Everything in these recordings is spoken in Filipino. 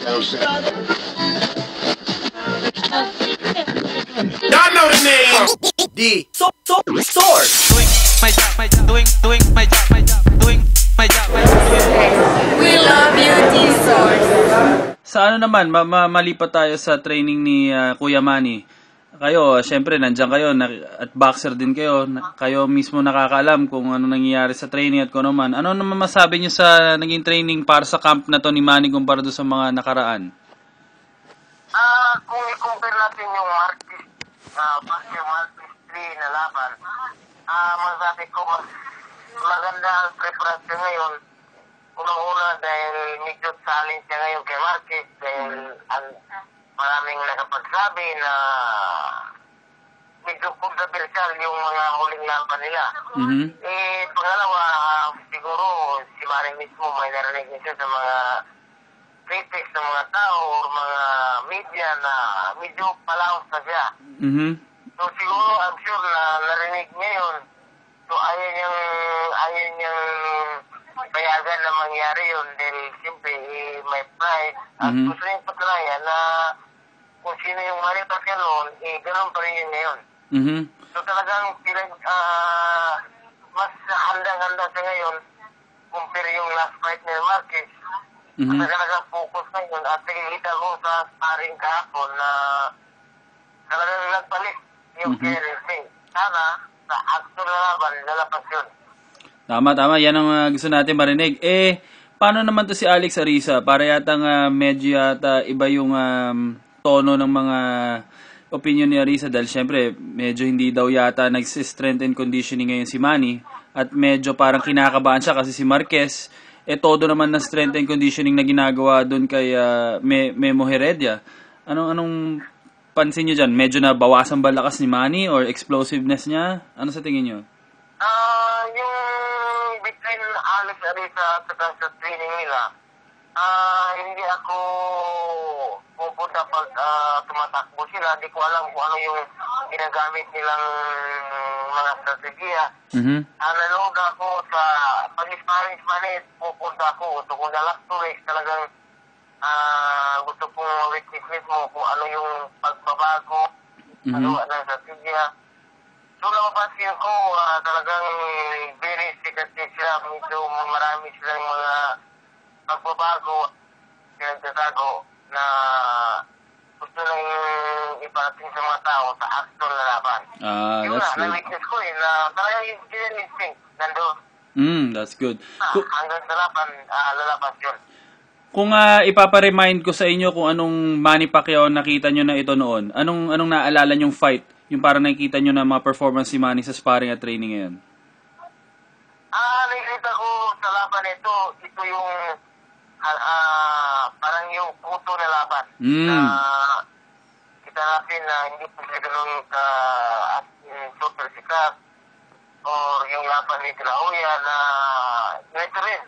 Y'all know the name. Source. Doing my job. We love you, D-Source. Sa ano naman, malipat tayo sa training ni Kuya Manny. Kayo, syempre, nandiyan kayo, at boxer din kayo. Kayo mismo nakakaalam kung ano nangyayari sa training at kung ano man. Ano naman masabi niyo sa naging training para sa camp na to ni Manny kumpara doon sa mga nakaraan? Kung i-compare natin yung Marquez 3 na laban, masabi ko mas maganda ang preparasyon ngayon. Unang-una dahil medyo challenge siya ngayon kay Marquez dahil maraming nakapagsabi na medyo controversial yung mga huling laban nila. Pangalawa, siguro si Manny mismo may narinig niya sa mga critics ng mga tao o mga media na medyo palaos na siya. So siguro I'm sure na narinig niya yun. So ayaw niyang payagan na mangyari yun dahil siyempre may pride. At gusto niyang patunayan na kung sino yung Manny Pacquiao noon, ganun pa rin yun ngayon. So talagang mas handang-handa siya ngayon compare yung last fight ni Marquez. Talagang focus ngayon at nakikita ko sa sparring kahapon na talagang nagpalit yung KRC. Sana sa actual na laban, lalapas yun. Tama. Yan ang gusto natin marinig. Paano naman to si Alex Ariza? Para yatang medyo iba yung tono ng mga opinion ni Ariza dahil syempre medyo hindi daw yata nag-strength and conditioning ngayon si Manny at medyo parang kinakabahan siya kasi si Marquez todo naman na strength and conditioning na ginagawa doon kay Memo Heredia. Anong pansin niyo dyan? Medyo na bawasan ba lakas ni Manny or explosiveness niya? Ano sa tingin niyo? Yung between Alex Ariza at sa training nila, hindi ako pupunta pag tumatakbo sila. Hindi ko alam kung ano yung ginagamit nilang mga strategiya. Nanood ako sa pag-Spanish, pupunta ako. So kung the last 2 weeks talagang gusto kong witness mismo kung ano yung pagbabago, ano ang strategiya. So napapansin ko talagang very secretive sila. Medyo marami silang mga pagbabago, pinagtatago na gusto lang iparating sa mga tao sa actual na laban. Yun That's good. Na-witness ko na talagang yung instinct nandun. That's good. Hanggang sa laban, lalabas yun. Kung ipaparemind ko sa inyo kung anong Manny Pacquiao nakita nyo na ito noon, anong naalala nyong fight? Yung parang nakikita nyo na mga performance si Manny sa sparring at training ngayon? Nakikita ko sa laban ito yung parang yung puto na laban. Kita natin na hindi po siya ganun super sikat or yung laban ni De La Hoya na ito rin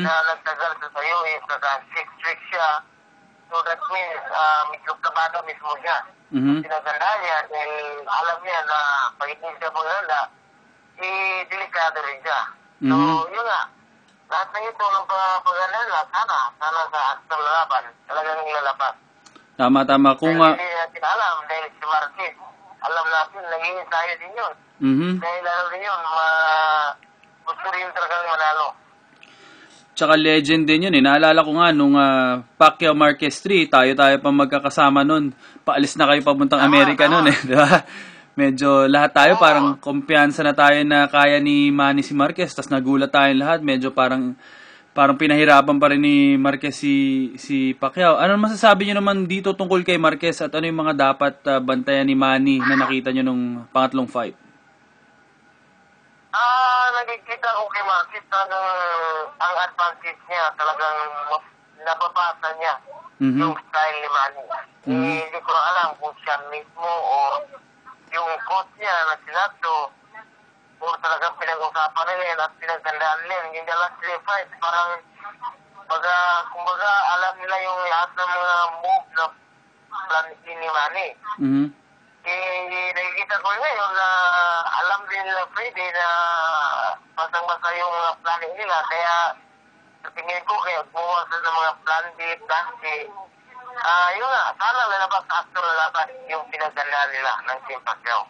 na nagtagal sa sayo naka-6 siya. So that means medyo kabado mismo siya. Sinaganda niya dahil alam niya na pag hindi siya maganda, delikado rin siya. So yun nga, lahat ng ito ng paganda nila, sana sa actual na laban, talagang ilalapas. Tama. Kung hindi natin alam dahil si Marquez, alam natin, naging tayo din yun. Dahil lalo din yun, gusto rin talagang manalo. Tsaka legend din yun Naalala ko nga nung Pacquiao Marquez 3, tayo pa magkakasama nun. Paalis na kayo papuntang Amerika nun di ba? Medyo lahat tayo parang kumpiyansa na tayo na kaya ni Manny si Marquez. Tapos nagulat tayong lahat. Medyo parang pinahirapan pa rin ni Marquez si Pacquiao. Ano masasabi niyo naman dito tungkol kay Marquez at ano yung mga dapat bantayan ni Manny na nakita niyo nung pangatlong fight? Nakikita ko kay Marquez talagang ang advantage niya talagang nababasa niya yung style ni Manny. Hindi ko alam kung siya mismo o yung coach niya na sinato o talagang pinag-usapan nila at pinagtandaan nila yung the last 3 fights parang kumbaga alam nila yung lahat ng mga move na plan ni Manny. Nakikita ko ngayon na alam din nila Freddy na basang-basa yung planning nila kaya sa tingin ko, kaya buwasan ng mga plan B, plan C. Yun nga, sana lalabas, actor lalabas yung pinagdala nila ng Team Pacquiao.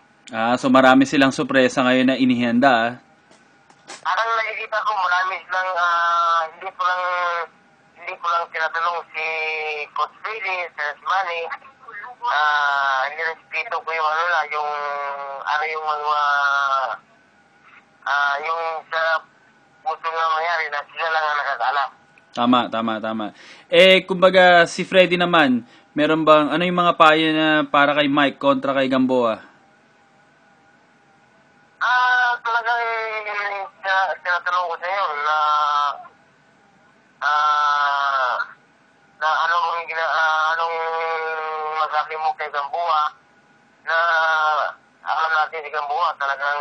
So marami silang sorpresa ngayon na inihanda, ah. Parang nakikita ko, marami silang, hindi ko lang tinatanong si Coach Philly, si Manny. Nirespeto ko yung yung mga, yung sa gusto nga mangyari na sila lang ang nakakaalam. Tama. Kumbaga si Freddy naman, meron bang, ano yung mga payo na para kay Mike kontra kay Gamboa? Talagang tinatanong ko sa iyo na anong masabi mo kay Gamboa na alam natin si Gamboa talagang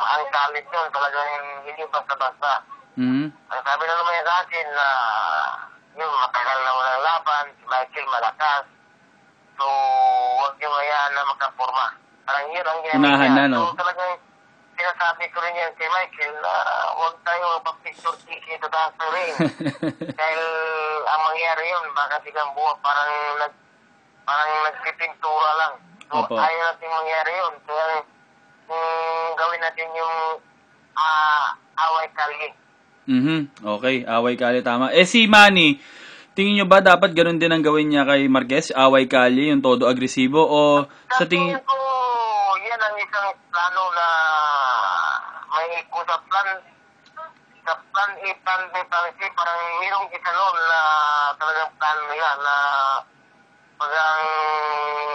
ang talent yun talagang hindi basta-basta. Mm-hmm. Ang sabi na naman sa akin na yung matagal na walang laban, si Michael malakas, so huwag yung hayaan na makaporma. Parang yun ang ginamit Unahan niya. na, no? So talagang sinasabi ko rin yan kay Michael na huwag tayo magpapicture tiki sa taas ng ring. Dahil ang mangyari yun, baka si Gamboa parang nagpipintura lang. So Opo. ayaw natin mangyari yun. Kaya gawin natin yung away kalye. Okay, away kalye, tama. Si Manny, tingin nyo ba dapat ganun din ang gawin niya kay Marquez? Away kalye, yung todo agresibo? O sa tingin... ko, yan ang isang plano na may sa plan A, plan B, plan C, parang mayroong isa noon na talagang plan nila na parang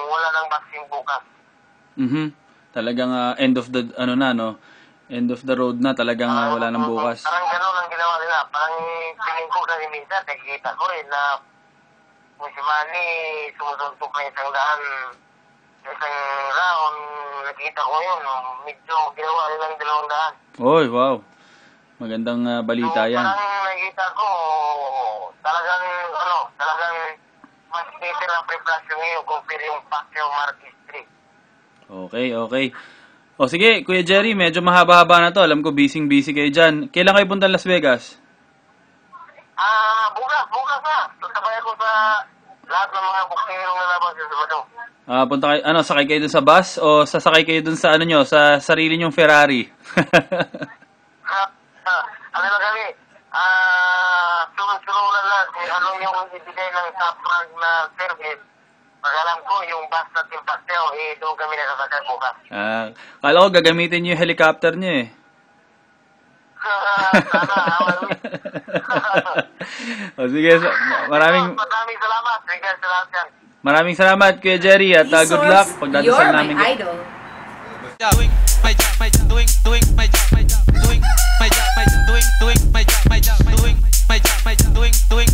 wala nang vaccine bukas. Talagang end of the, end of the road na, talagang wala nang bukas. Parang gano'n ang ginawa nila. Parang tingin ko kasi minsan, nakikita ko rin na kung si Manny sumusuntok na isang round, nakikita ko yun, medyo ginawa nilang 200. Oy, wow. Magandang balita yan. Parang nakikita ko, talagang mas better ang preparasyon ngayon compare yung Pacquiao Marquez 3. Okay. O sige, Kuya Jerry, medyo mahaba-haba na to. Alam ko, busy kayo dyan. Kailan kayo punta Las Vegas? Bukas na. Sasabay ako sa lahat ng mga boksingero na labas sa Sabado. Punta kayo, sakay kayo dun sa bus o sasakay kayo dun sa sa sarili nyong Ferrari? Ano na kami? Sunod-sunuran lang kung ano yung ibigay ng top rank na service. Pag alam ko, yung bus na Team Pacquiao, doon kami nasasakay bukas. Kala ko gagamitin nyo yung helicopter nyo eh. O sige, maraming salamat. Regards sa lahat yan. Maraming salamat Kuya Jerry at good luck pagdadasal namin. You're my idol. Doing my job, doing my job, doing my job, doing my job, doing my job, doing